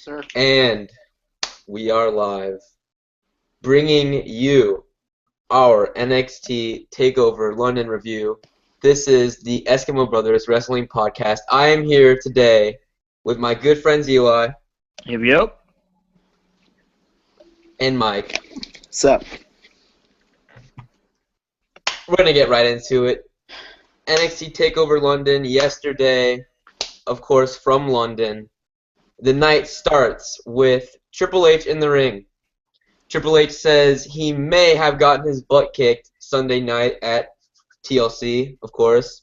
Sir. And we are live, bringing you our NXT Takeover London review. This is the Eskimo Brothers Wrestling Podcast. I am here today with my good friends Eli Yep. and Mike. What's up? We're going to get right into it. NXT Takeover London yesterday, of course, from London. The night starts with Triple H in the ring. Triple H says he may have gotten his butt kicked Sunday night at TLC, of course,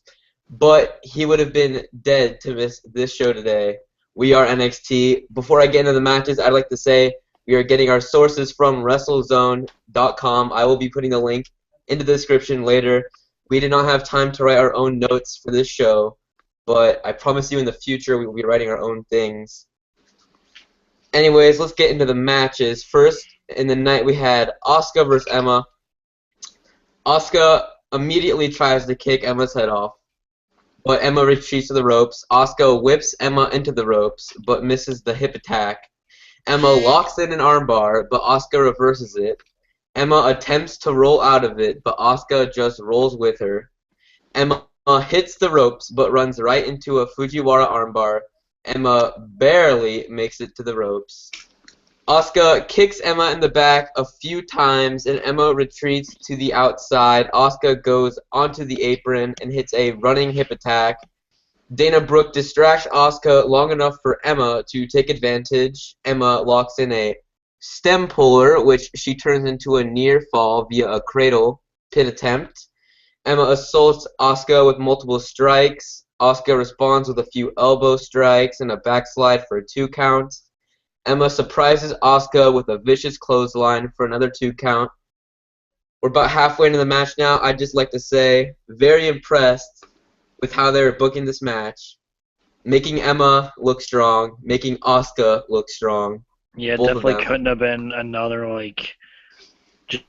but he would have been dead to miss this show today. We are NXT. Before I get into the matches, I'd like to say we are getting our sources from WrestleZone.com. I will be putting the link into the description later. We did not have time to write our own notes for this show, but I promise you in the future we will be writing our own things. Anyways, let's get into the matches. First, in the night, we had Asuka versus Emma. Asuka immediately tries to kick Emma's head off, but Emma retreats to the ropes. Asuka whips Emma into the ropes, but misses the hip attack. Emma locks in an armbar, but Asuka reverses it. Emma attempts to roll out of it, but Asuka just rolls with her. Emma hits the ropes, but runs right into a Fujiwara armbar. Emma barely makes it to the ropes. Asuka kicks Emma in the back a few times, and Emma retreats to the outside. Asuka goes onto the apron and hits a running hip attack. Dana Brooke distracts Asuka long enough for Emma to take advantage. Emma locks in a stem puller, which she turns into a near fall via a cradle pin attempt. Emma assaults Asuka with multiple strikes. Asuka responds with a few elbow strikes and a backslide for a 2 count. Emma surprises Asuka with a vicious clothesline for another 2 count. We're about halfway into the match now. I'd just like to say, very impressed with how they're booking this match. Making Emma look strong, making Asuka look strong. Yeah, Both of definitely them. couldn't have been another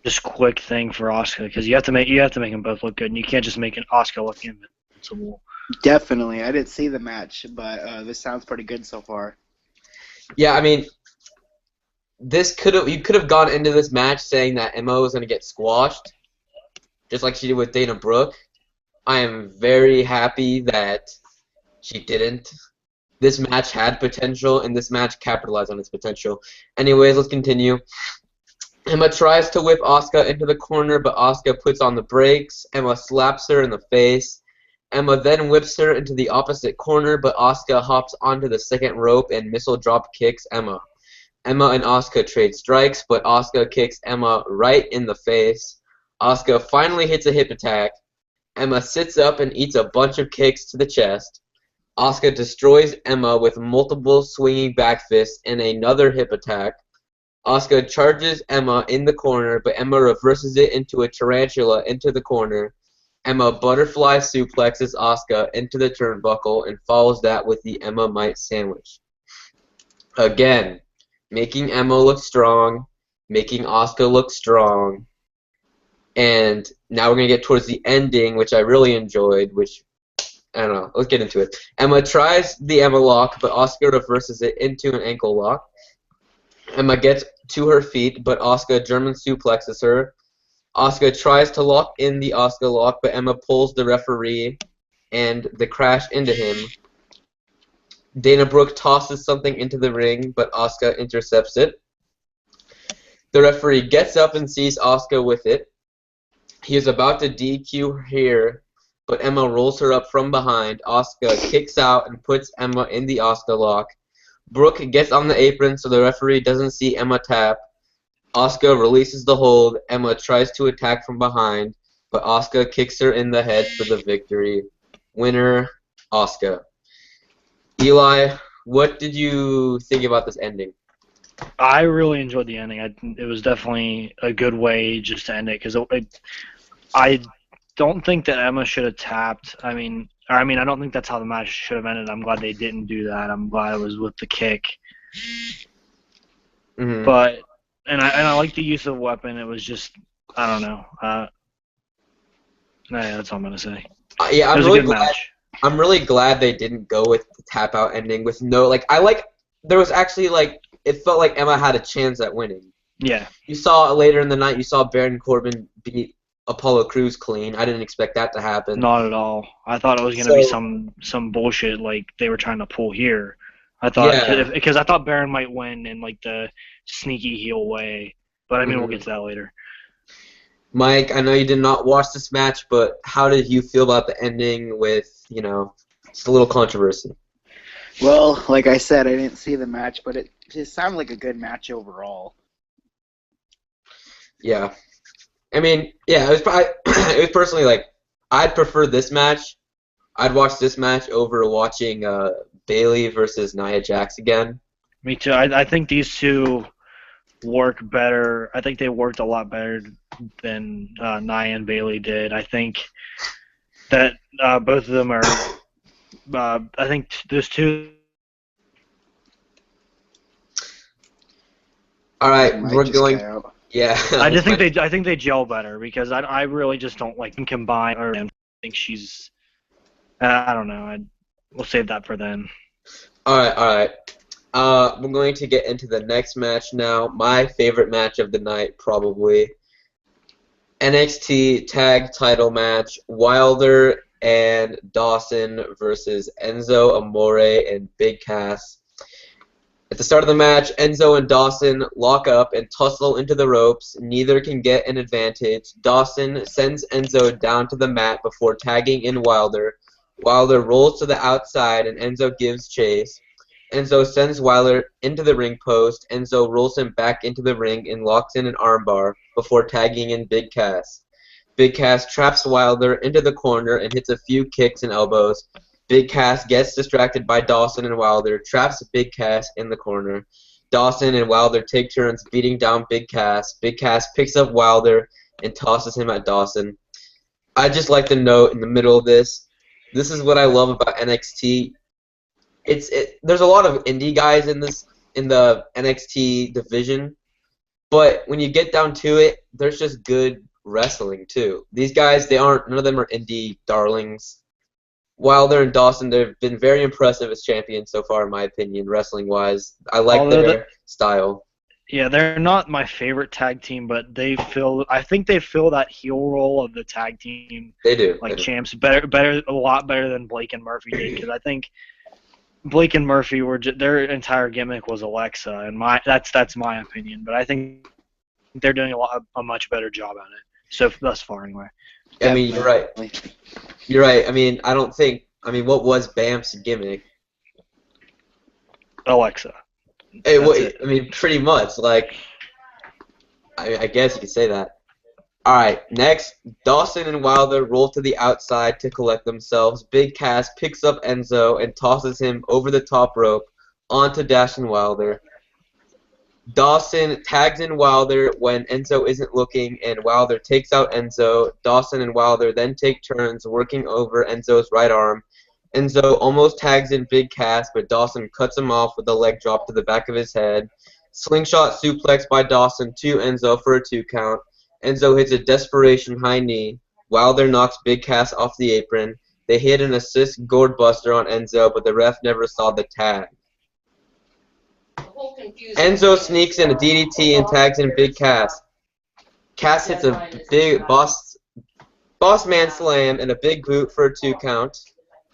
just quick thing for Asuka because you have to make them both look good, and you can't just make an Asuka look invincible. Definitely. I didn't see the match, but this sounds pretty good so far. Yeah, I mean, you could have gone into this match saying that Emma was gonna get squashed, just like she did with Dana Brooke. I am very happy that she didn't. This match had potential, and this match capitalized on its potential. Anyways, let's continue. Emma tries to whip Asuka into the corner, but Asuka puts on the brakes. Emma slaps her in the face. Emma then whips her into the opposite corner, but Asuka hops onto the second rope and missile drop kicks Emma. Emma and Asuka trade strikes, but Asuka kicks Emma right in the face. Asuka finally hits a hip attack. Emma sits up and eats a bunch of kicks to the chest. Asuka destroys Emma with multiple swinging back fists and another hip attack. Asuka charges Emma in the corner, but Emma reverses it into a tarantula into the corner. Emma butterfly suplexes Asuka into the turnbuckle and follows that with the Emma Mite sandwich. Again, making Emma look strong, making Asuka look strong. And now we're going to get towards the ending, which I really enjoyed, which, I don't know, let's get into it. Emma tries the Emma lock, but Asuka reverses it into an ankle lock. Emma gets to her feet, but Asuka German suplexes her. Asuka tries to lock in the Asuka lock, but Emma pulls the referee and the crash into him. Dana Brooke tosses something into the ring, but Asuka intercepts it. The referee gets up and sees Asuka with it. He is about to DQ her here, but Emma rolls her up from behind. Asuka kicks out and puts Emma in the Asuka lock. Brooke gets on the apron so the referee doesn't see Emma tap. Asuka releases the hold. Emma tries to attack from behind, but Asuka kicks her in the head for the victory. Winner, Asuka. Eli, what did you think about this ending? I really enjoyed the ending. It was definitely a good way just to end it because I don't think that Emma should have tapped. I mean, I don't think that's how the match should have ended. I'm glad they didn't do that. I'm glad it was with the kick. Mm-hmm. But I like the use of weapon. It was just I don't know. Yeah, that's all I'm gonna say. Yeah, It was a good match. I'm really glad they didn't go with the tap out ending with no I like there was actually like it felt like Emma had a chance at winning. Yeah. You saw later in the night, you saw Baron Corbin beat Apollo Crews clean. I didn't expect that to happen. Not at all. I thought it was gonna be some bullshit like they were trying to pull here. I thought because I thought Baron might win in like the sneaky heel way, but I mean we'll get to that later. Mike, I know you did not watch this match, but how did you feel about the ending with, just a little controversy? Well, like I said, I didn't see the match, but it just sounded like a good match overall. Yeah. I mean, yeah, it was probably, it was personally like, I'd prefer this match. I'd watch this match over watching Bayley versus Nia Jax again. Me too. I think these two work better. I think they worked a lot better than Nia and Bayley did. I think that both of them are. I think those two. All right, we're going. Yeah. I think they gel better because I really just don't like them combined. Or I think she's. I don't know. We'll save that for then. All right. We're going to get into the next match now. My favorite match of the night, probably. NXT Tag Title match. Wilder and Dawson versus Enzo Amore and Big Cass. At the start of the match, Enzo and Dawson lock up and tussle into the ropes. Neither can get an advantage. Dawson sends Enzo down to the mat before tagging in Wilder. Wilder rolls to the outside and Enzo gives chase. Enzo sends Wilder into the ring post. Enzo rolls him back into the ring and locks in an armbar before tagging in Big Cass. Big Cass traps Wilder into the corner and hits a few kicks and elbows. Big Cass gets distracted by Dawson and Wilder, traps Big Cass in the corner. Dawson and Wilder take turns beating down Big Cass. Big Cass picks up Wilder and tosses him at Dawson. I'd just like to note in the middle of this, this is what I love about NXT. There's a lot of indie guys in the NXT division, but when you get down to it, there's just good wrestling too. These guys, none of them are indie darlings. Wilder and Dawson, they've been very impressive as champions so far, in my opinion, wrestling-wise. I like their style. Yeah, they're not my favorite tag team, but I think they fill that heel role of the tag team. They do. Like champs, a lot better than Blake and Murphy did, because I think Blake and Murphy their entire gimmick was Alexa, and that's my opinion. But I think they're doing a much better job at it. So thus far, anyway. I mean, you're right. You're right. I mean, what was Bam's gimmick? Alexa. I mean, pretty much. Like, I guess you could say that. All right. Next, Dawson and Wilder roll to the outside to collect themselves. Big Cass picks up Enzo and tosses him over the top rope onto Dashing Wilder. Dawson tags in Wilder when Enzo isn't looking, and Wilder takes out Enzo. Dawson and Wilder then take turns working over Enzo's right arm. Enzo almost tags in Big Cass, but Dawson cuts him off with a leg drop to the back of his head. Slingshot suplex by Dawson to Enzo for a 2 count. Enzo hits a desperation high knee. Wilder knocks Big Cass off the apron. They hit an assist gourd buster on Enzo, but the ref never saw the tag. Enzo sneaks in a DDT and tags in Big Cass. Cass hits a big boss man slam and a big boot for a 2 count.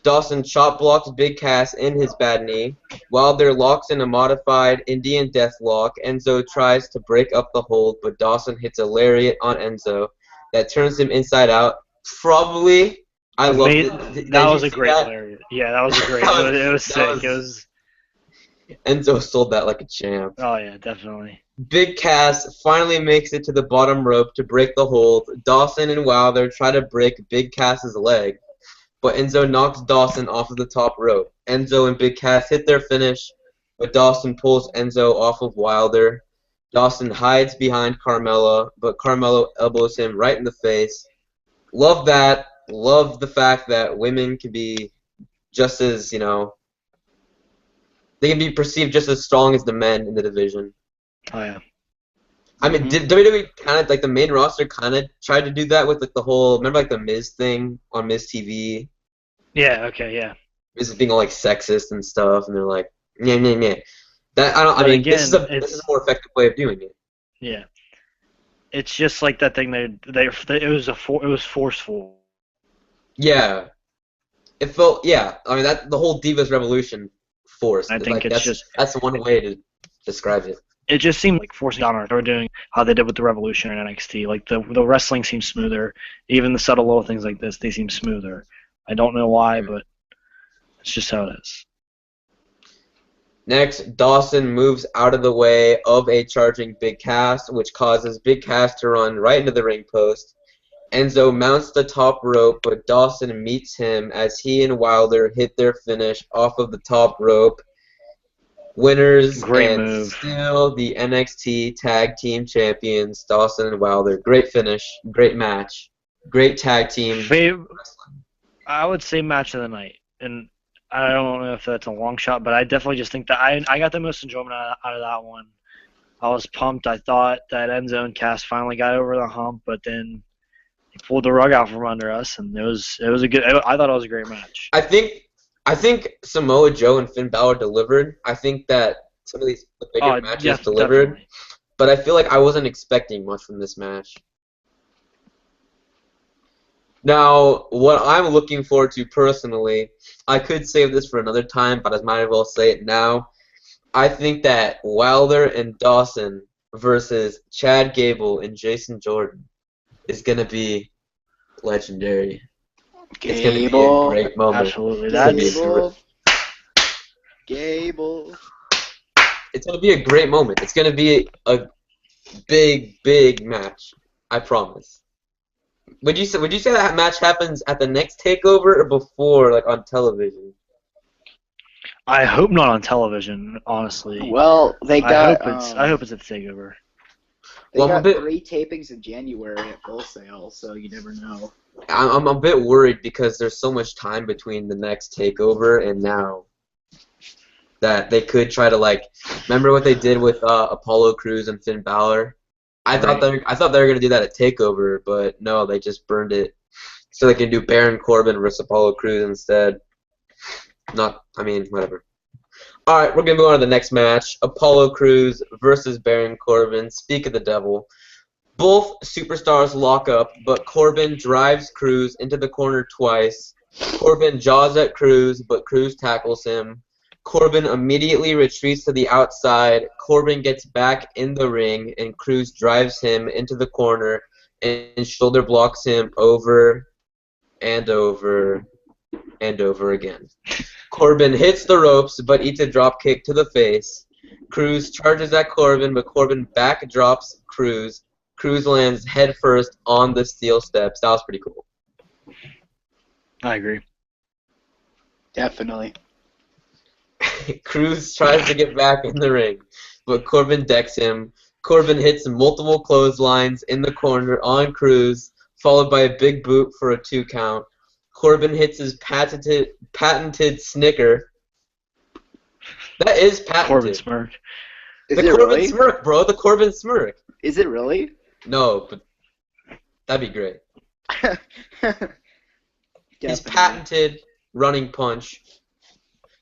Dawson chop blocks Big Cass in his bad knee. Wilder locks in a modified Indian death lock. Enzo tries to break up the hold, but Dawson hits a lariat on Enzo that turns him inside out. Probably, I loved it. That was a great lariat. Yeah, that was a great. It was sick. Enzo sold that like a champ. Oh yeah, definitely. Big Cass finally makes it to the bottom rope to break the hold. Dawson and Wilder try to break Big Cass's leg, but Enzo knocks Dawson off of the top rope. Enzo and Big Cass hit their finish, but Dawson pulls Enzo off of Wilder. Dawson hides behind Carmella, but Carmella elbows him right in the face. Love that. Love the fact that women can be just as, they can be perceived just as strong as the men in the division. Oh, yeah. I mean, did WWE kind of, like, the main roster kind of tried to do that with, like, the whole, remember, like, the Miz thing on Miz TV? Yeah, okay, yeah. Miz being all, like, sexist and stuff, and they're like, yeah. That I don't. I But mean, again, this is a more effective way of doing it. yeah, it's just like that thing it was forceful. Yeah, it felt. Yeah, I mean that the whole Divas Revolution force. I think Like it's just that's one way to describe it. it just seemed like forcing down. They were doing how they did with the Revolution in NXT. Like the wrestling seems smoother. Even the subtle little things like this, they seem smoother. I don't know why, but it's just how it is. Next, Dawson moves out of the way of a charging Big Cass, which causes Big Cass to run right into the ring post. Enzo mounts the top rope, but Dawson meets him as he and Wilder hit their finish off of the top rope. Winners Great and move. still the NXT Tag Team Champions, Dawson and Wilder. Great finish, great match, great tag team. I would say match of the night, and I don't know if that's a long shot, but I definitely just think that I got the most enjoyment out of that one. I was pumped. I thought that Enzo and Cass finally got over the hump, but then he pulled the rug out from under us, and it was a good. I thought it was a great match. I think Samoa Joe and Finn Balor delivered. I think that some of these bigger matches Yeah, delivered, definitely. but I feel like I wasn't expecting much from this match. Now, what I'm looking forward to personally, I could save this for another time, but I might as well say it now. I think that Wilder and Dawson versus Chad Gable and Jason Jordan is going to be legendary. It's going to be a great moment. Absolutely. Gable. It's going to be a great moment. It's going to be a big match. I promise. Would you say that match happens at the next Takeover or before, like on television? I hope not on television, honestly. Well, they got. I hope it's at the Takeover. They got 3 tapings in January at Full Sail, so you never know. I'm a bit worried because there's so much time between the next Takeover and now that they could try to remember what they did with Apollo Crews and Finn Balor. I thought they were gonna do that at Takeover, but no, they just burned it so they can do Baron Corbin versus Apollo Crews instead. Whatever. All right, we're gonna move on to the next match: Apollo Crews versus Baron Corbin. Speak of the devil. Both superstars lock up, but Corbin drives Crews into the corner twice. Corbin jaws at Crews, but Crews tackles him. Corbin immediately retreats to the outside. Corbin gets back in the ring, and Crews drives him into the corner and shoulder blocks him over and over and over again. Corbin hits the ropes, but eats a drop kick to the face. Crews charges at Corbin, but Corbin backdrops Crews. Crews lands head first on the steel steps. That was pretty cool. I agree. Definitely. Crews tries to get back in the ring, but Corbin decks him. Corbin hits multiple clotheslines in the corner on Crews, followed by a big boot for a 2 count. Corbin hits his patented snicker. That is patented. Corbin smirk. The Corbin smirk, bro. The Corbin smirk. Is it really? No, but that'd be great. His patented running punch.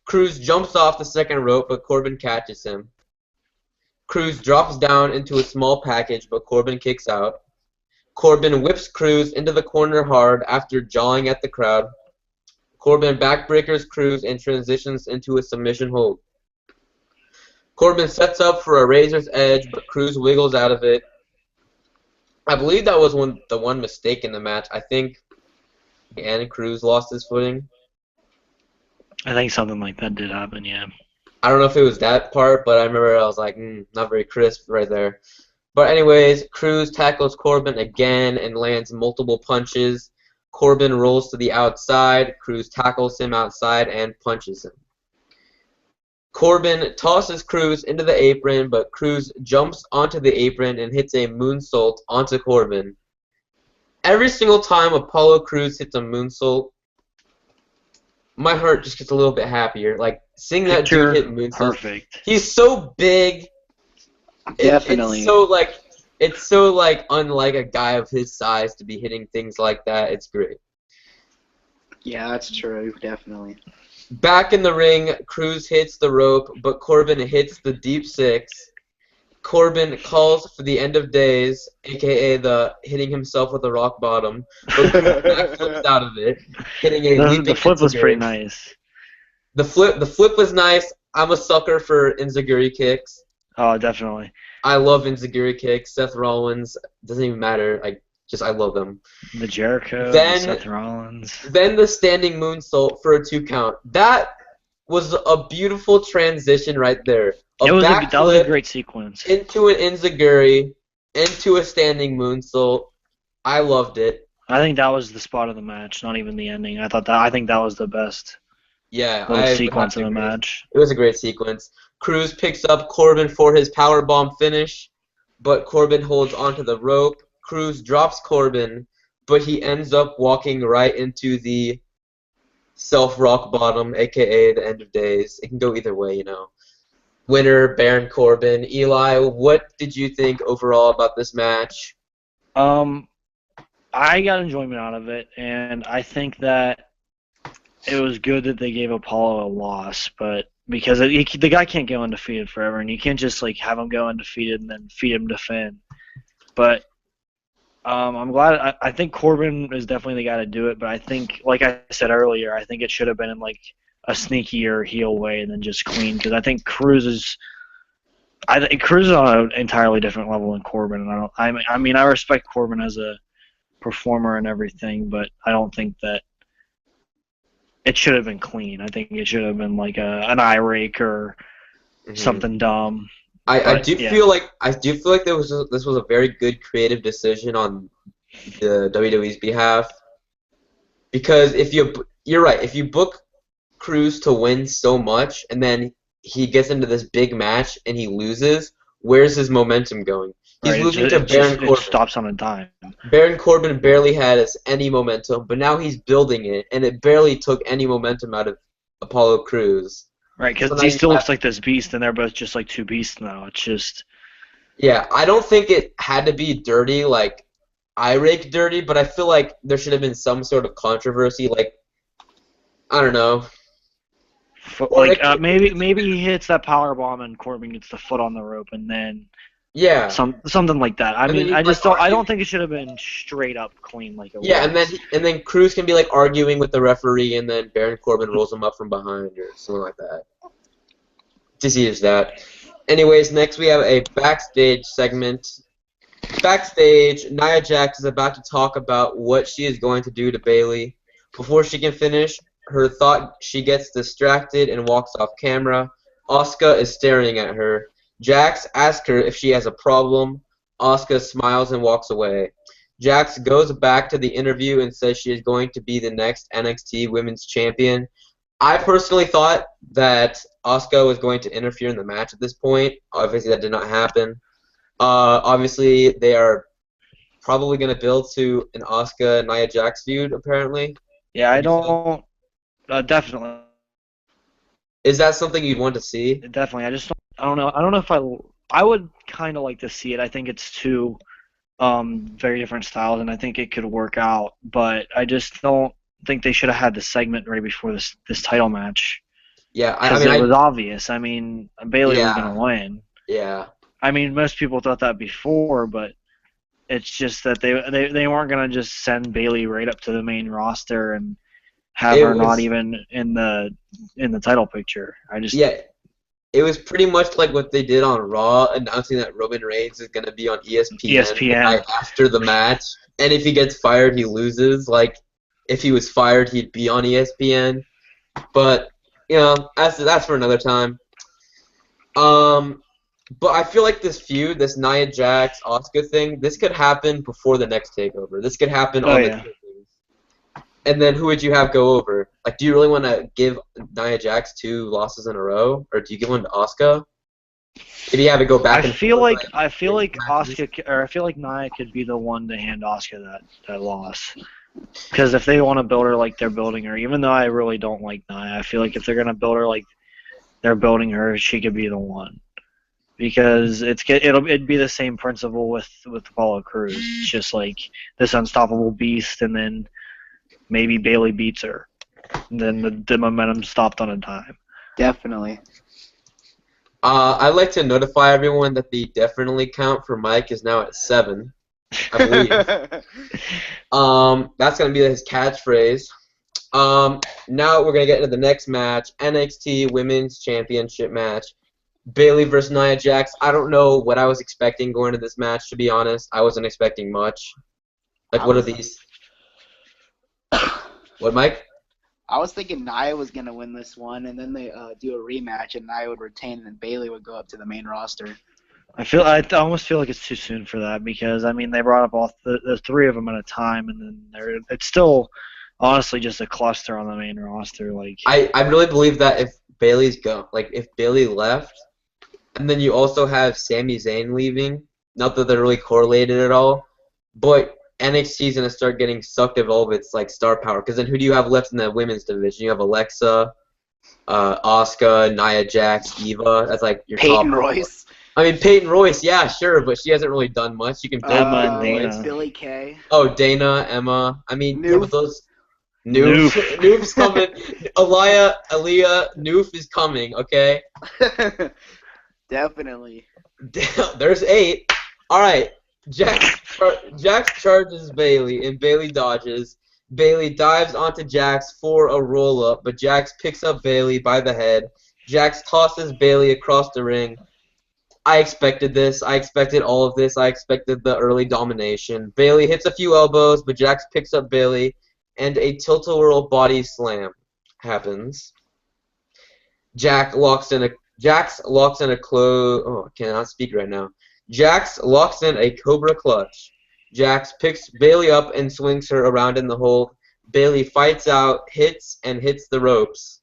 Crews jumps off the second rope, but Corbin catches him. Crews drops down into a small package, but Corbin kicks out. Corbin whips Crews into the corner hard after jawing at the crowd. Corbin backbreakers Crews and transitions into a submission hold. Corbin sets up for a razor's edge, but Crews wiggles out of it. I believe that was the one mistake in the match. I think Crews lost his footing. I think something like that did happen, yeah. I don't know if it was that part, but I remember I was like, not very crisp right there. But anyways, Crews tackles Corbin again and lands multiple punches. Corbin rolls to the outside. Crews tackles him outside and punches him. Corbin tosses Crews into the apron, but Crews jumps onto the apron and hits a moonsault onto Corbin. Every single time Apollo Crews hits a moonsault, my heart just gets a little bit happier. Like, seeing that dude hit moonsault. Perfect. He's so big. Definitely. It's so unlike a guy of his size to be hitting things like that. It's great. Yeah, that's true. Definitely. Back in the ring, Cruz hits the rope, but Corbin hits the deep six. Corbin calls for the end of days, aka the hitting himself with a rock bottom, but Cruz backflips out of it, hitting a The leaping flip was pretty enziguri. nice. The flip was nice. I'm a sucker for enziguri kicks. Oh, definitely. I love enziguri kicks. Seth Rollins, doesn't even matter. I love them. The Jericho, the Then Seth Rollins. Then the standing moonsault for a 2 count. That was a beautiful transition right there. That was a Backflip great sequence. into an enziguri, into a standing moonsault. I loved it. I think that was the spot of the match, not even the ending. I think that was the best Yeah, little I would sequence have in to the agree. match. It was a great sequence. Cruz picks up Corbin for his powerbomb finish, but Corbin holds onto the rope. Cruz drops Corbin, but he ends up walking right into the self-rock bottom, aka the end of days. It can go either way, you know. Winner, Baron Corbin. Eli, what did you think overall about this match? I got enjoyment out of it, and I think that it was good that they gave Apollo a loss, but because the guy can't go undefeated forever, and you can't just like have him go undefeated and then feed him to Finn. But I'm glad. I think Corbin is definitely the guy to do it, but I think, like I said earlier, I think it should have been in like a sneakier heel way than just clean, because I think Cruz is on an entirely different level than Corbin, and I mean I respect Corbin as a performer and everything, but I don't think that it should have been clean. I think it should have been like an eye rake or something dumb. I do feel like this was a very good creative decision on the WWE's behalf, because you're right, if you book Cruz to win so much and then he gets into this big match and he loses, where's his momentum going? He's losing to Baron Corbin. It stops on a dime. Baron Corbin barely had any momentum, but now he's building it, and it barely took any momentum out of Apollo Crews. Right, because he still looks like this beast, and they're both just like two beasts now. It's just... Yeah, I don't think it had to be dirty, like eye rake dirty, but I feel like there should have been some sort of controversy, like, I don't know. Maybe he hits that power bomb and Corbin gets the foot on the rope, and then something like that. I mean, I don't think it should have been straight up clean like it was. Yeah, and then Cruz can be like arguing with the referee, and then Baron Corbin rolls him up from behind or something like that. Just use that. Anyways, next we have a backstage segment. Backstage, Nia Jax is about to talk about what she is going to do to Bayley. Before she can finish her thought, she gets distracted and walks off camera. Asuka is staring at her. Jax asks her if she has a problem. Asuka smiles and walks away. Jax goes back to the interview and says she is going to be the next NXT Women's Champion. I personally thought that Asuka was going to interfere in the match at this point. Obviously, that did not happen. Obviously, they are probably going to build to an Asuka-Nia Jax feud, apparently. Yeah, I don't... definitely. Is that something you'd want to see? Definitely. I don't know if I would kind of like to see it. I think it's two very different styles, and I think it could work out. But I just don't think they should have had the segment right before this title match. Yeah, because it was obvious. I mean, Bayley was going to win. Yeah. I mean, most people thought that before, but it's just that they weren't going to just send Bayley right up to the main roster and have her not even in the title picture. It was pretty much like what they did on Raw, announcing that Roman Reigns is going to be on ESPN after the match, and if he gets fired, he loses. Like, if he was fired, he'd be on ESPN. But that's for another time. But I feel like this feud, this Nia Jax Asuka thing, this could happen before the next takeover. This could happen on the takeovers. And then who would you have go over? Like, do you really want to give Nia Jax 2 losses in a row, or do you give one to Asuka? Maybe you have it go back. I feel like Nia could be the one to hand Asuka that loss. Because if they want to build her like they're building her, even though I really don't like Nia, I feel like if they're gonna build her like they're building her, she could be the one. Because it'd be the same principle with Apollo Crews. It's just like this unstoppable beast, and then maybe Bayley beats her. And then the momentum stopped on a dime. Definitely. I'd like to notify everyone that the definitely count for Mike is now at 7, I believe. That's gonna be his catchphrase. Now we're gonna get into the next match, NXT Women's Championship match. Bayley versus Nia Jax. I don't know what I was expecting going into this match, to be honest. I wasn't expecting much. Like, what are these? What, Mike? I was thinking Nia was going to win this one, and then they do a rematch, and Nia would retain, and then Bayley would go up to the main roster. I almost feel like it's too soon for that because, I mean, they brought up all the three of them at a time, and then it's still honestly just a cluster on the main roster. Like, I really believe that if if Bayley left, and then you also have Sami Zayn leaving, not that they're really correlated at all, but NXT is gonna start getting sucked of all of its like star power. Because then who do you have left in the women's division? You have Alexa, Asuka, Nia Jax, Eva. That's like your Peyton top. Royce. I mean Peyton Royce, yeah, sure, but she hasn't really done much. You can build Emma Peyton and Royce. Dana. Billy Kay. Oh, Dana, Emma. I mean, yeah, but Noof. those. Noof. Noof's coming. Aaliyah, Noof is coming, okay? Definitely. There's 8. Alright. Jax charges Bayley, and Bayley dodges. Bayley dives onto Jax for a roll-up, but Jax picks up Bayley by the head. Jax tosses Bayley across the ring. I expected this. I expected all of this. I expected the early domination. Bayley hits a few elbows, but Jax picks up Bayley, and a tilt-a-whirl body slam happens. Jax locks in a oh, I cannot speak right now. Jax locks in a Cobra Clutch. Jax picks Bayley up and swings her around in the hold. Bayley fights out, hits the ropes.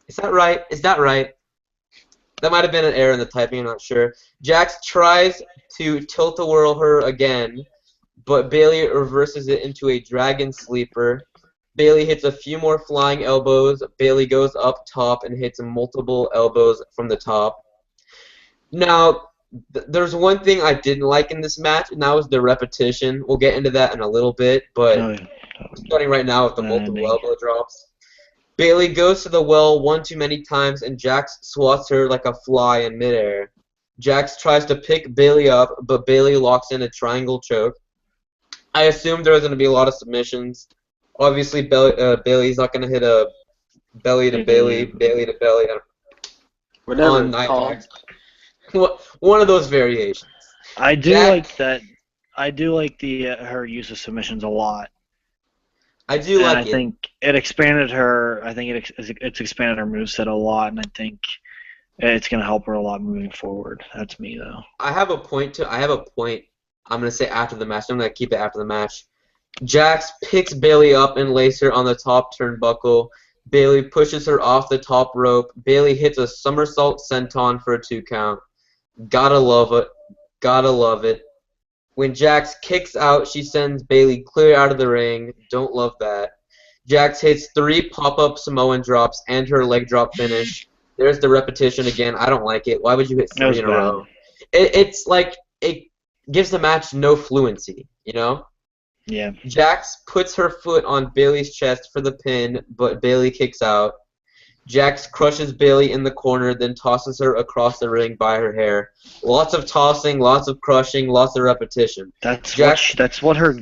Is that right? That might have been an error in the typing, I'm not sure. Jax tries to tilt-a-whirl her again, but Bayley reverses it into a dragon sleeper. Bayley hits a few more flying elbows. Bayley goes up top and hits multiple elbows from the top. Now, there's one thing I didn't like in this match, and that was the repetition. We'll get into that in a little bit, but starting right now with the multiple elbow drops. Bayley goes to the well one too many times, and Jax swats her like a fly in midair. Jax tries to pick Bayley up, but Bayley locks in a triangle choke. I assumed there was going to be a lot of submissions. Obviously, Bayley's not going to hit a belly to belly, belly to belly. Whatever on it's called. One of those variations. I do like that. I do like her use of submissions a lot. I do like it. I think it expanded her. I think it's expanded her moveset a lot, and I think it's going to help her a lot moving forward. That's me, though. I have a point. I'm going to say after the match. I'm going to keep it after the match. Jax picks Bayley up and lays her on the top turnbuckle. Bayley pushes her off the top rope. Bayley hits a somersault senton for a 2 count. Gotta love it. Gotta love it. When Jax kicks out, she sends Bayley clear out of the ring. Don't love that. Jax hits 3 pop-up Samoan drops and her leg drop finish. There's the repetition again. I don't like it. Why would you hit 3 in a row? It's like it gives the match no fluency, you know? Yeah. Jax puts her foot on Bayley's chest for the pin, but Bayley kicks out. Jax crushes Bayley in the corner, then tosses her across the ring by her hair. Lots of tossing, lots of crushing, lots of repetition. That's what her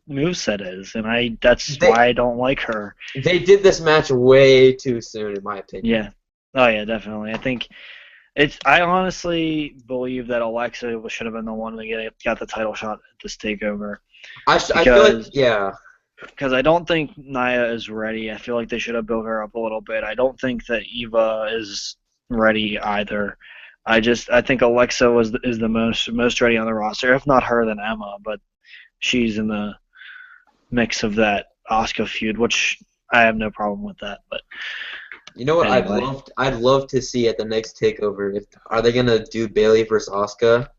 moveset is, and that's why I don't like her. They did this match way too soon, in my opinion. Yeah. Oh yeah, definitely. I think I honestly believe that Alexa should have been the one that got the title shot at this takeover. I feel like, yeah. Because I don't think Nia is ready. I feel like they should have built her up a little bit. I don't think that Eva is ready either. I think Alexa is the most ready on the roster. If not her, then Emma. But she's in the mix of that Asuka feud, which I have no problem with that. But you know what anyway. I'd love to see at the next takeover? Are they gonna do Bayley versus Asuka?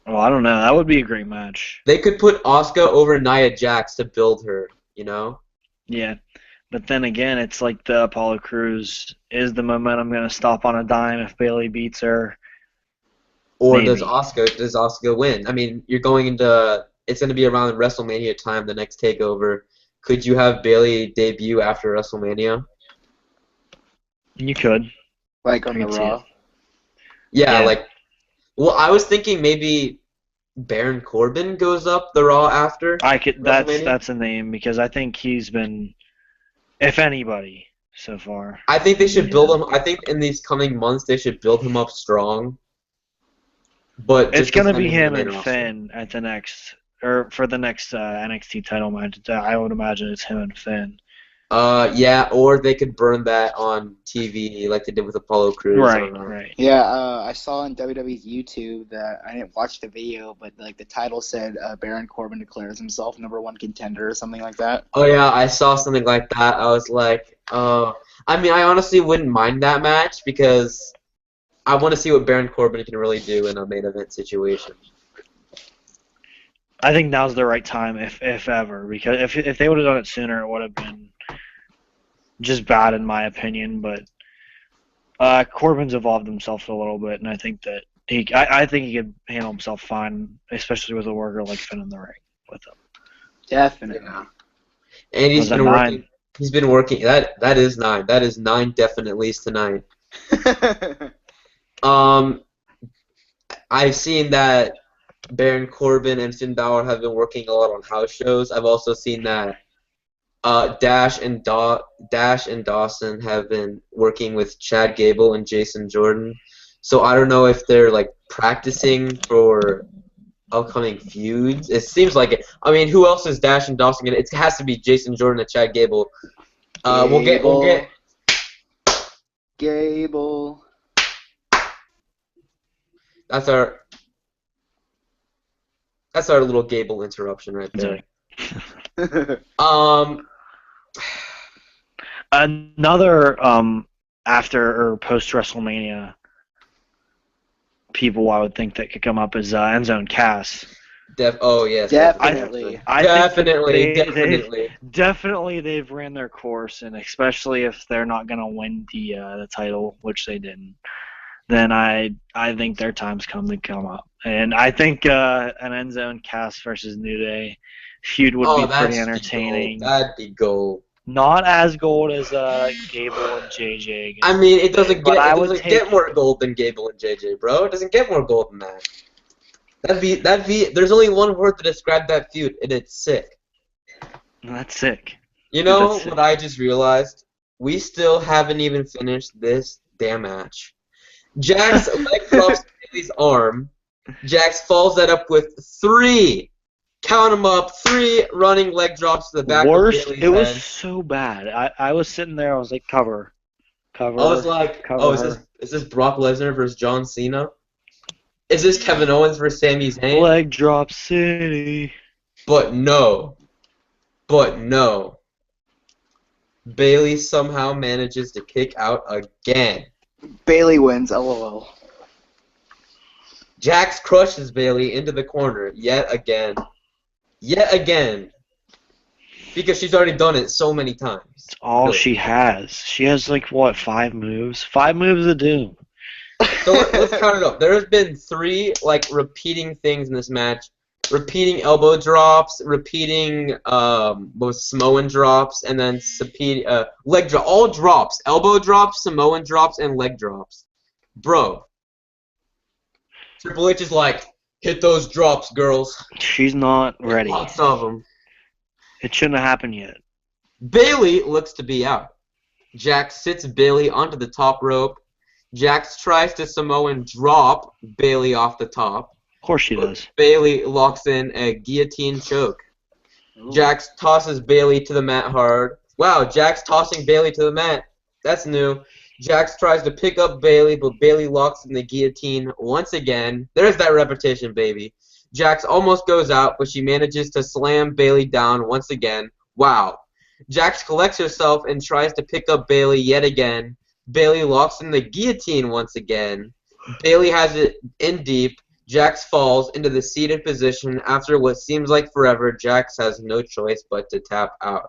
Well, I don't know. That would be a great match. They could put Asuka over Nia Jax to build her, you know? Yeah. But then again, it's like the Apollo Crews. Is the momentum going to stop on a dime if Bayley beats her? Or Maybe. does Asuka win? I mean, it's going to be around WrestleMania time, the next takeover. could you have Bailey debut after WrestleMania? You could. Like I on the can see Raw. it. Yeah, Yeah. well, I was thinking maybe Baron Corbin goes up the Raw after I could. WrestleMania. That's a name because I think he's been, if anybody, so far. I think they should build Yeah. him. I think in these coming months they should build him up strong. But It's just gonna send be him to the him main and roster. Finn at the next, or for the next NXT title match. I would imagine it's him and Finn. Yeah, or they could burn that on TV like they did with Apollo Crews. I Right. don't know. Right. Yeah, I saw on WWE's YouTube that I didn't watch the video, but like the title said Baron Corbin declares himself #1 contender or something like that. Oh yeah, I saw something like that. I was like, I mean, I honestly wouldn't mind that match because I want to see what Baron Corbin can really do in a main event situation. I think now's the right time, if ever, because if they would have done it sooner, it would have been just bad in my opinion. But Corbin's evolved himself a little bit, and I think that I think he could handle himself fine, especially with a worker like Finn in the ring with him. Definitely. Yeah. And he's Was that been working. 9? He's been working. That is 9. That is 9 definitely's tonight. I've seen that Baron Corbin and Finn Balor have been working a lot on house shows. I've also seen that Dash and Dawson have been working with Chad Gable and Jason Jordan. So I don't know if they're like practicing for upcoming feuds. It seems like it. I mean, who else is Dash and Dawson gonna? It has to be Jason Jordan and Chad Gable. We'll get Gable. That's our little Gable interruption right there. Another after or post WrestleMania people I would think that could come up is Enzo and Cass. Oh yes, Definitely. I think definitely. Definitely they've ran their course, and especially if they're not gonna win the title, which they didn't, then I think their time's come to come up. And I think an Enzo and Cass versus New Day feud would be pretty entertaining. That'd be gold. Not as gold as Gable and JJ. I mean, it doesn't But get more gold than Gable and JJ, bro. It doesn't get more gold than that. That'd be. There's only one word to describe that feud, and it's sick. That's sick. You know what I just realized? We still haven't even finished this damn match. Jax leg drops Bailey's arm. Jax follows that up with 3. Count them up. 3 running leg drops to the back of Bailey's head. It was so bad. I was sitting there. I was like, cover. I was like, is this Brock Lesnar versus John Cena? Is this Kevin Owens versus Sami Zayn? Leg drop city. But no. Bailey somehow manages to kick out again. Bailey wins, LOL. Jax crushes Bailey into the corner yet again. Because she's already done it so many times. It's all she has. She has like what, 5 moves? 5 moves of doom. So let's count it up. There has been 3 like repeating things in this match. Repeating elbow drops, repeating both Samoan drops, and then leg drop. All drops. Elbow drops, Samoan drops, and leg drops. Bro. Triple H is like, hit those drops, girls. She's not ready. Lots of them. It shouldn't have happened yet. Bailey looks to be out. Jax sits Bailey onto the top rope. Jax tries to Samoan drop Bailey off the top. Of course she does. Bailey locks in a guillotine choke. Ooh. Jax tosses Bailey to the mat hard. Wow, Jax tossing Bailey to the mat. That's new. Jax tries to pick up Bailey, but Bailey locks in the guillotine once again. There's that repetition, baby. Jax almost goes out, but she manages to slam Bailey down once again. Wow. Jax collects herself and tries to pick up Bailey yet again. Bailey locks in the guillotine once again. Bailey has it in deep. Jax falls into the seated position. After what seems like forever, Jax has no choice but to tap out.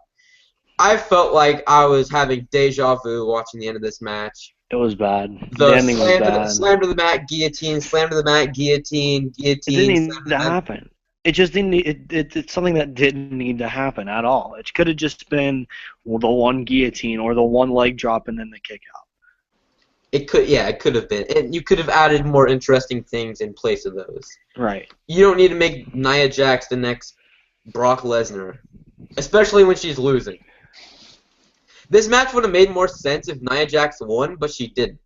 I felt like I was having deja vu watching the end of this match. It was bad. The ending was bad. Slam to the mat, guillotine, slam to the mat, guillotine, guillotine. It didn't even happen. it just didn't. It's something that didn't need to happen at all. It could have just been the one guillotine or the one leg drop and then the kick out. It could have been. And you could have added more interesting things in place of those. Right. You don't need to make Nia Jax the next Brock Lesnar, especially when she's losing. This match would have made more sense if Nia Jax won, but she didn't.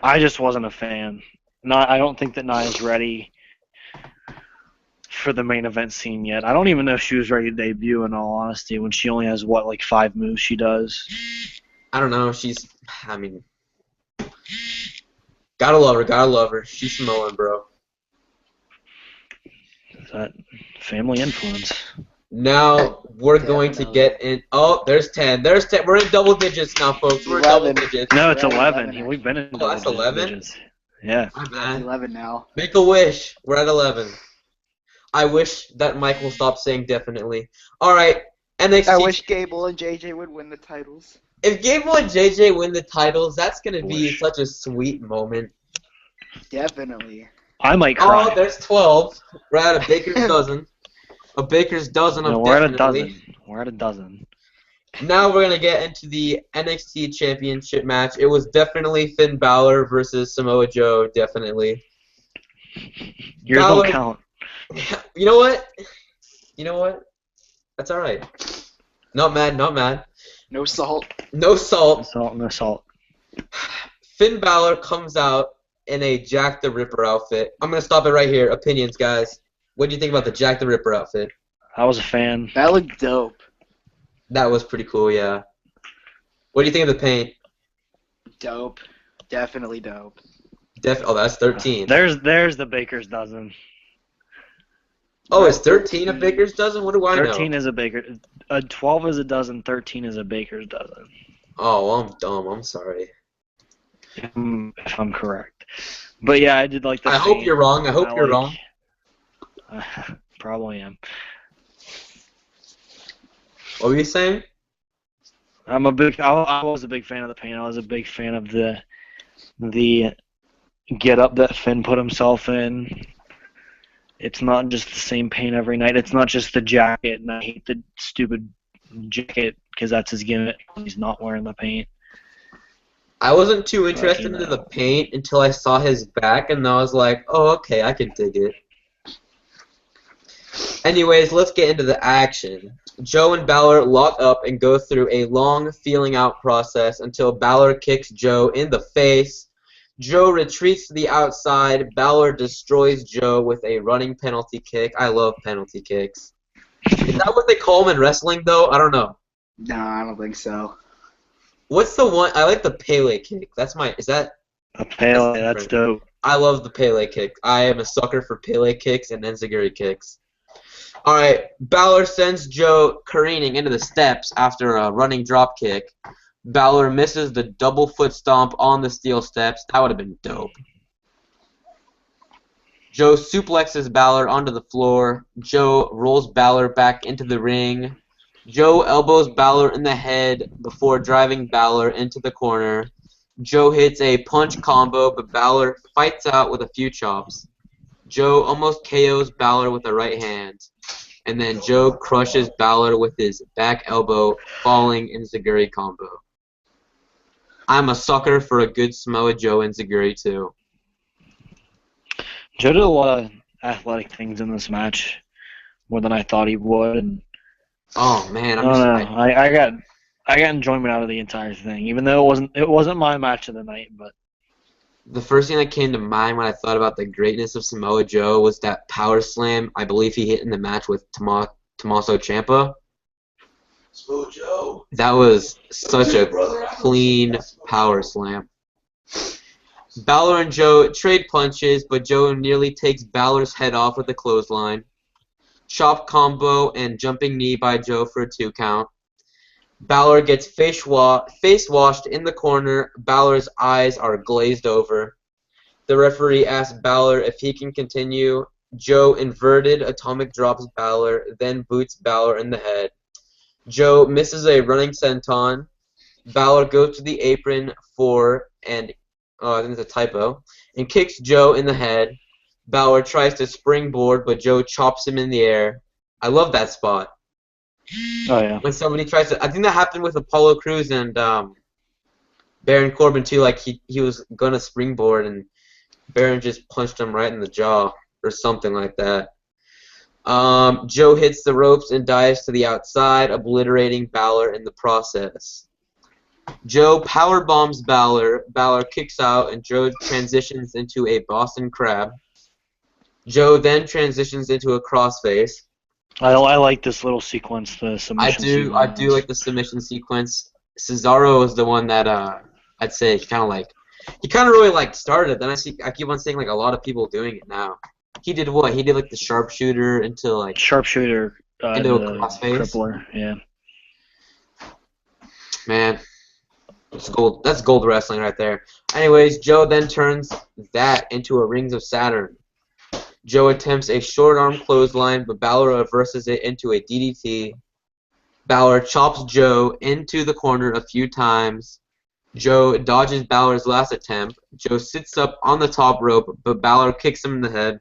I just wasn't a fan. I don't think that Nia's ready for the main event scene yet. I don't even know if she was ready to debut, in all honesty, when she only has, 5 moves she does? I don't know. Gotta love her. She's Samoan, bro. Is that family influence? Now we're going to get in. Oh, there's 10. There's 10. We're in double digits now, folks. We're in double digits. No, it's We're at 11. We've been in double that's 11? digits. Yeah. It's 11 now. Make a wish. We're at 11. I wish that Mike will stop saying definitely. All right, NXT. I wish Gable and JJ would win the titles. If Gable and JJ win the titles, that's gonna be such a sweet moment. Definitely. I might cry. Oh, there's 12. We're at a baker's dozen. A baker's dozen of we're definitely. at a dozen. We're at a dozen. Now we're going to get into the NXT Championship match. It was definitely Finn Balor versus Samoa Joe, definitely. Yours don't count. You know what? You know what? That's all right. Not mad, not mad. No salt. No salt. No salt. Finn Balor comes out in a Jack the Ripper outfit. I'm going to stop it right here. Opinions, guys. What do you think about the Jack the Ripper outfit? I was a fan. That looked dope. That was pretty cool, yeah. What do you think of the paint? Dope. Definitely dope. Oh, that's 13. There's the baker's dozen. Oh, is 13 a baker's dozen? What do I know? 13 is a baker. 12 is a dozen. 13 is a baker's dozen. Oh, well, I'm dumb. I'm sorry. If I'm correct. But yeah, I did like the I hope you're wrong. I hope you're wrong. Probably am. What were you saying? I was a big fan of the paint. I was a big fan of the get up that Finn put himself in. It's not just the same paint every night. It's not just the jacket, and I hate the stupid jacket because that's his gimmick when he's not wearing the paint. I wasn't too interested in the paint until I saw his back, and I was like, oh, okay, I can dig it. Anyways, let's get into the action. Joe and Balor lock up and go through a long feeling out process until Balor kicks Joe in the face. Joe retreats to the outside. Balor destroys Joe with a running penalty kick. I love penalty kicks. Is that what they call them in wrestling, though? I don't know. No, I don't think so. What's the one? I like the Pele kick. Is that? A Pele, that's dope. I love the Pele kick. I am a sucker for Pele kicks and enziguri kicks. Alright, Balor sends Joe careening into the steps after a running drop kick. Balor misses the double foot stomp on the steel steps. That would have been dope. Joe suplexes Balor onto the floor. Joe rolls Balor back into the ring. Joe elbows Balor in the head before driving Balor into the corner. Joe hits a punch combo, but Balor fights out with a few chops. Joe almost KOs Balor with a right hand. And then Joe crushes Balor with his back elbow, falling enziguri combo. I'm a sucker for a good Samoa Joe enziguri too. Joe did a lot of athletic things in this match, more than I thought he would. And oh man, I got enjoyment out of the entire thing, even though it wasn't my match of the night. But the first thing that came to mind when I thought about the greatness of Samoa Joe was that power slam I believe he hit in the match with Tommaso Ciampa. Samoa Joe. That was such a clean power slam. Balor and Joe trade punches, but Joe nearly takes Balor's head off with a clothesline. Chop combo and jumping knee by Joe for a 2 count. Balor gets face washed in the corner. Balor's eyes are glazed over. The referee asks Balor if he can continue. Joe inverted atomic drops Balor, then boots Balor in the head. Joe misses a running senton. Balor goes to the apron I think it's a typo, and kicks Joe in the head. Balor tries to springboard, but Joe chops him in the air. I love that spot. Oh yeah. When somebody tries to, I think that happened with Apollo Crews and Baron Corbin too. Like he was gonna springboard and Baron just punched him right in the jaw or something like that. Joe hits the ropes and dives to the outside, obliterating Balor in the process. Joe power bombs Balor. Balor kicks out, and Joe transitions into a Boston Crab. Joe then transitions into a crossface. I like this little sequence, the submission sequence. I do like the submission sequence. Cesaro is the one that I'd say he kind of really like started. Then I keep on seeing like a lot of people doing it now. He did what? He did like the sharpshooter into like sharpshooter into a crossface. Crippler, yeah. Man, that's gold. That's gold wrestling right there. Anyways, Joe then turns that into a Rings of Saturn. Joe attempts a short arm clothesline, but Balor reverses it into a DDT. Balor chops Joe into the corner a few times. Joe dodges Balor's last attempt. Joe sits up on the top rope, but Balor kicks him in the head.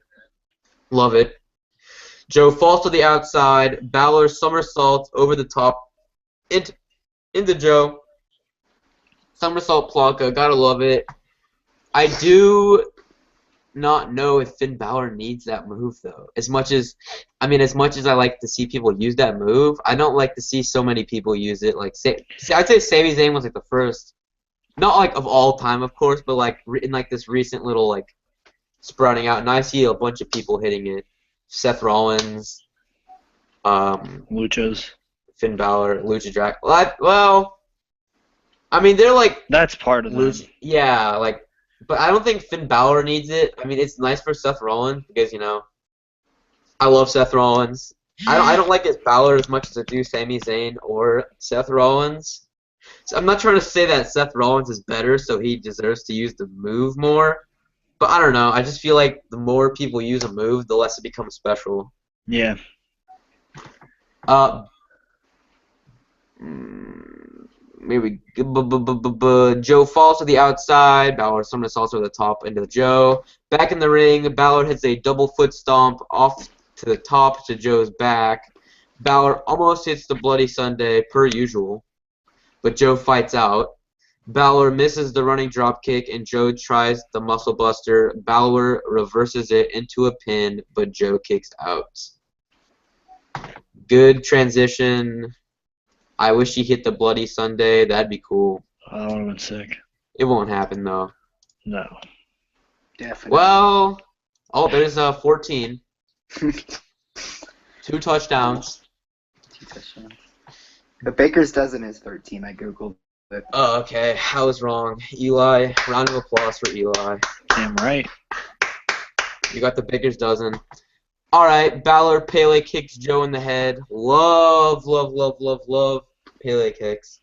Love it. Joe falls to the outside. Balor somersaults over the top into Joe. Somersault Plonka. Gotta love it. I do not know if Finn Balor needs that move though. As much as I like to see people use that move, I don't like to see so many people use it. Like I'd say Sami Zayn was like the first, not like of all time, of course, but like in like this recent little like sprouting out, and I see a bunch of people hitting it. Seth Rollins, Luchas, Finn Balor, Lucha Drag. Well, I mean they're like that's part of Lucha, it. yeah, like. But I don't think Finn Balor needs it. I mean, it's nice for Seth Rollins because, you know, I love Seth Rollins. I don't like his Balor as much as I do Sami Zayn or Seth Rollins. So I'm not trying to say that Seth Rollins is better, so he deserves to use the move more. But I don't know. I just feel like the more people use a move, the less it becomes special. Yeah. Maybe Joe falls to the outside. Balor somersaults over the top into Joe. Back in the ring, Balor hits a double foot stomp off to the top to Joe's back. Balor almost hits the Bloody Sunday per usual, but Joe fights out. Balor misses the running drop kick, and Joe tries the muscle buster. Balor reverses it into a pin, but Joe kicks out. Good transition. I wish he hit the Bloody Sunday. That'd be cool. That would have been sick. It won't happen, though. No. Definitely. Well, there's 14. 2 touchdowns. 2 touchdowns. But Baker's dozen is 13. I googled it. Oh, okay. I was wrong. Eli, round of applause for Eli. Damn right. You got the Baker's dozen. All right, Balor Pele kicks Joe in the head. Love Pele kicks.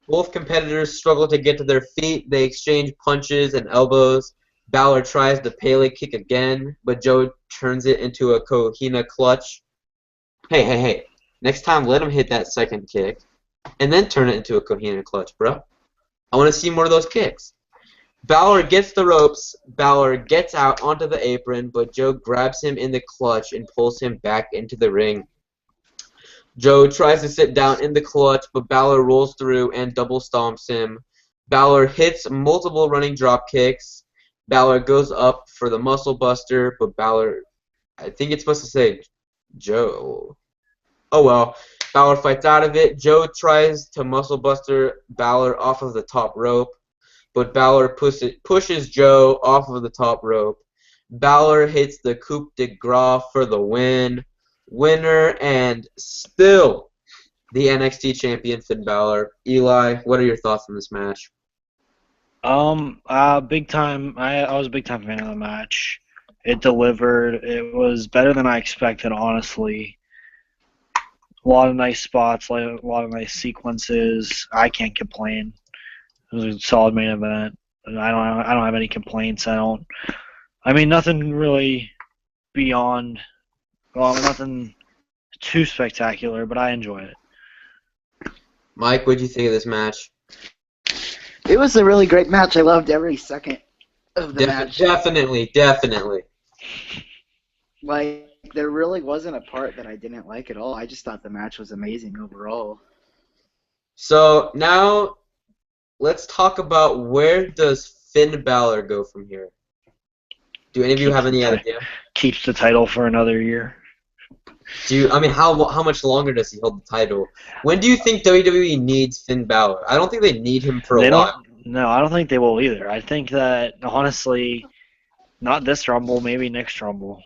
Both competitors struggle to get to their feet. They exchange punches and elbows. Balor tries the Pele kick again, but Joe turns it into a Cohina clutch. Hey. Next time, let him hit that second kick, and then turn it into a Cohina clutch, bro. I want to see more of those kicks. Balor gets the ropes. Balor gets out onto the apron, but Joe grabs him in the clutch and pulls him back into the ring. Joe tries to sit down in the clutch, but Balor rolls through and double stomps him. Balor hits multiple running drop kicks. Balor goes up for the muscle buster, but Balor, I think it's supposed to say Joe. Oh well. Balor fights out of it. Joe tries to muscle buster Balor off of the top rope, but Balor pushes Joe off of the top rope. Balor hits the coup de grace for the win. Winner and still the NXT champion Finn Balor. Eli, what are your thoughts on this match? Big time. I was a big time fan of the match. It delivered. It was better than I expected, honestly. A lot of nice spots, like a lot of nice sequences. I can't complain. It was a solid main event. I don't have any complaints. Nothing really beyond. Well, nothing too spectacular, but I enjoyed it. Mike, what did you think of this match? It was a really great match. I loved every second of the match. Definitely. Like, there really wasn't a part that I didn't like at all. I just thought the match was amazing overall. So now let's talk about where does Finn Balor go from here? Do any of you Keeps have the any ti- idea? keeps the title for another year. How much longer does he hold the title? When do you think WWE needs Finn Balor? I don't think they need him for a They while. don't. No, I don't think they will either. I think that honestly, not this Rumble, maybe next Rumble.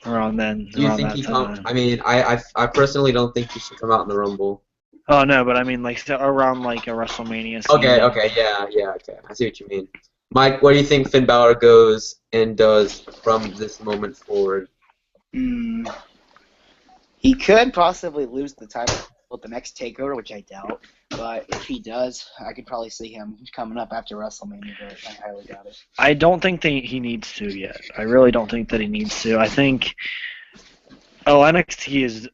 Around then, Do you around think that he come? time. I mean, I personally don't think he should come out in the Rumble. Oh no, but I mean like around like a WrestleMania Okay, season. okay, yeah, okay. I see what you mean. Mike, what do you think Finn Balor goes and does from this moment forward? Hmm. He could possibly lose the title at the next takeover, which I doubt. But if he does, I could probably see him coming up after WrestleMania, but I highly doubt it. I don't think he needs to yet. I really don't think that he needs to. I think NXT is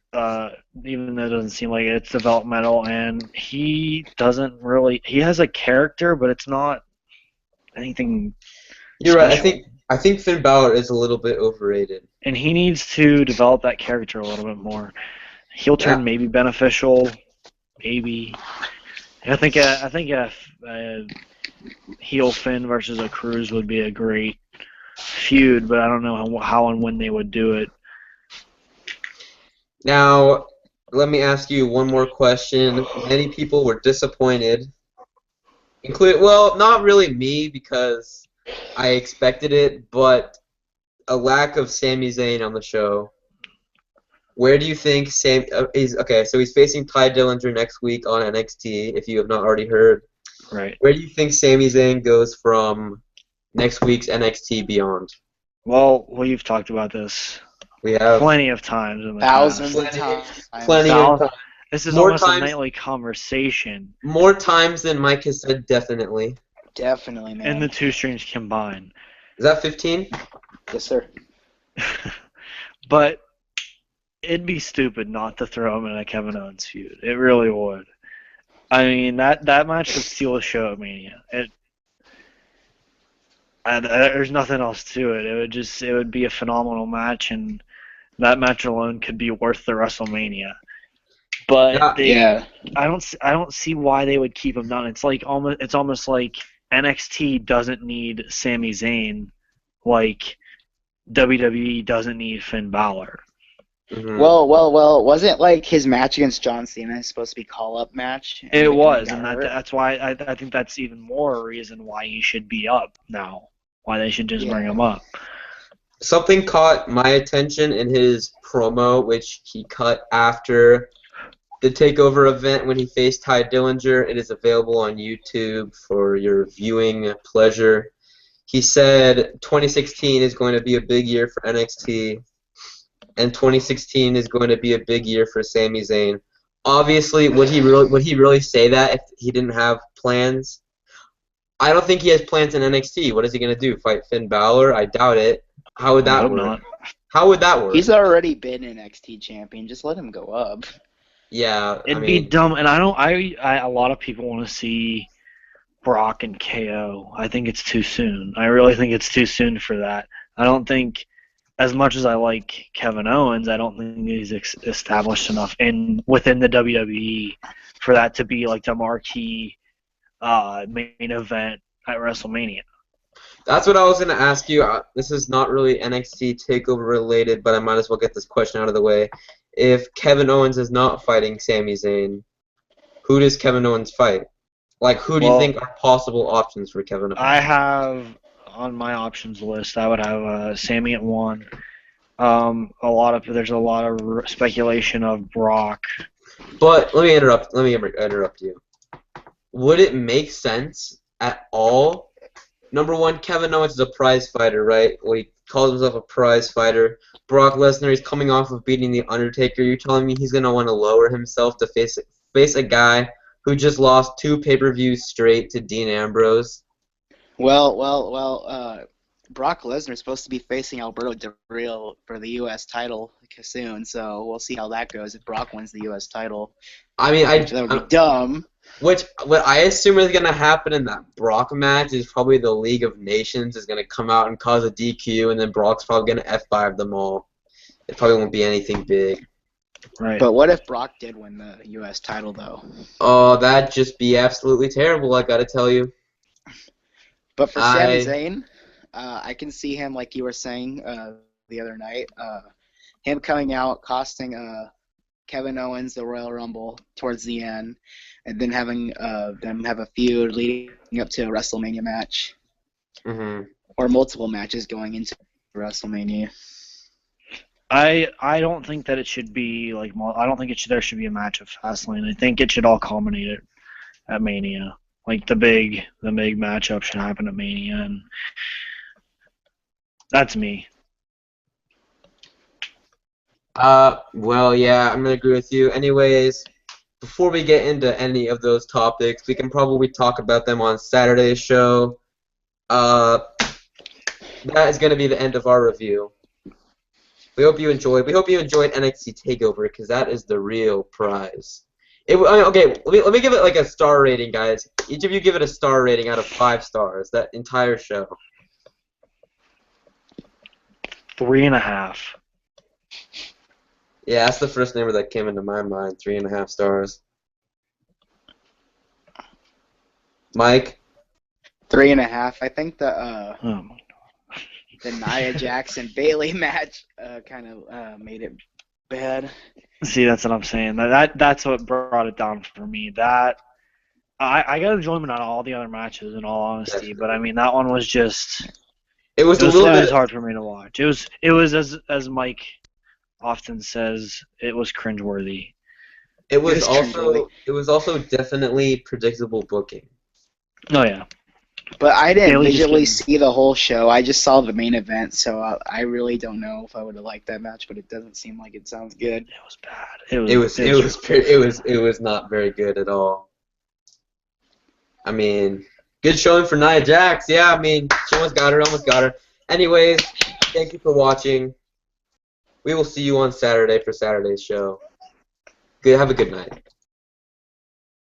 even though it doesn't seem like it, it's developmental, and he doesn't really. He has a character, but it's not anything You're right. special. I think Finn Balor is a little bit overrated. And he needs to develop that character a little bit more. Heel turn Yeah. may be beneficial, maybe. I think a heel Finn versus a Cruz would be a great feud, but I don't know how and when they would do it. Now, let me ask you one more question. Many people were disappointed, well, not really me because I expected it, but a lack of Sami Zayn on the show. Where do you think Sam is? Okay, so he's facing Ty Dillinger next week on NXT. If you have not already heard, Right. where do you think Sami Zayn goes from next week's NXT Beyond? Well, we've talked about this We have plenty of times in the Thousands past. of times. plenty of time. This is More almost a times, nightly conversation, more times than Mike has said. Definitely. Definitely, man. and the two streams combined. Is that 15? Yes, sir. But it'd be stupid not to throw him in a Kevin Owens feud. It really would. I mean, that match would steal the show at Mania. There's nothing else to it. It would be a phenomenal match, and that match alone could be worth the WrestleMania. But Yeah. I don't see why they would keep him down. It's almost like NXT doesn't need Sami Zayn, like WWE doesn't need Finn Balor. Mm-hmm. Well, wasn't like his match against John Cena supposed to be call-up match? It was, and hurt? that's why I think that's even more a reason why he should be up now. Why they should just bring him up. Something caught my attention in his promo, which he cut after the Takeover event when he faced Ty Dillinger. It is available on YouTube for your viewing pleasure. He said 2016 is going to be a big year for NXT, and 2016 is going to be a big year for Sami Zayn. Obviously, would he really say that if he didn't have plans? I don't think he has plans in NXT. What is he going to do? Fight Finn Balor? I doubt it. How would that work? Not. How would that work? He's already been NXT champion. Just let him go up. Yeah, It'd be dumb, and a lot of people want to see Brock and KO. I think it's too soon. I really think it's too soon for that. I don't think, as much as I like Kevin Owens, I don't think he's established enough within the WWE for that to be like the marquee main event at WrestleMania. That's what I was going to ask you. This is not really NXT Takeover related, but I might as well get this question out of the way. If Kevin Owens is not fighting Sami Zayn, who does Kevin Owens fight? Like, who do you think are possible options for Kevin Owens? I have on my options list. I would have Sami at 1. There's a lot of speculation of Brock. But let me interrupt you. Would it make sense at all? Number one, Kevin Owens is a prize fighter, right? Well, he calls himself a prize fighter. Brock Lesnar is coming off of beating The Undertaker. You're telling me he's going to want to lower himself to face a guy who just lost 2 pay-per-views straight to Dean Ambrose? Well, Brock Lesnar is supposed to be facing Alberto Del Rio for the U.S. title soon, so we'll see how that goes if Brock wins the U.S. title. I mean, that would be dumb. Which, what I assume is going to happen in that Brock match is probably the League of Nations is going to come out and cause a DQ, and then Brock's probably going to F5 them all. It probably won't be anything big. Right. But what if Brock did win the U.S. title, though? Oh, that'd just be absolutely terrible, I got to tell you. But for Sami Zayn, I can see him, like you were saying the other night, him coming out, costing Kevin Owens the Royal Rumble towards the end, and then having them have a feud leading up to a WrestleMania match, or multiple matches going into WrestleMania. I don't think that it should be like I don't think there should be a match of Fastlane. I think it should all culminate at Mania. Like the big matchup should happen at Mania, and that's me. Well, yeah, I'm gonna agree with you. Anyways, before we get into any of those topics, we can probably talk about them on Saturday's show. That is gonna be the end of our review. We hope you enjoyed. We hope you enjoyed NXT Takeover because that is the real prize. Okay, let me give it like a star rating, guys. Each of you give it a star rating out of 5 stars. That entire show. 3.5. Yeah, that's the first number that came into my mind. 3.5 stars. Mike? 3.5. I think the Oh my God. the Nia Jackson Bailey match kind of made it bad. See, that's what I'm saying. That's what brought it down for me. That I got enjoyment on all the other matches, in all honesty, Definitely. but I mean that one was just It was a little bit hard for me to watch. It was as Mike often says, it was cringeworthy. It was also definitely predictable booking. Oh yeah. But I didn't Bailey visually just see the whole show. I just saw the main event, so I really don't know if I would have liked that match. But it doesn't seem like it sounds good. It was bad. It was not very good at all. I mean, good showing for Nia Jax. Yeah, I mean, she almost got her. Anyways, thank you for watching. We will see you on Saturday for Saturday's show. Have a good night.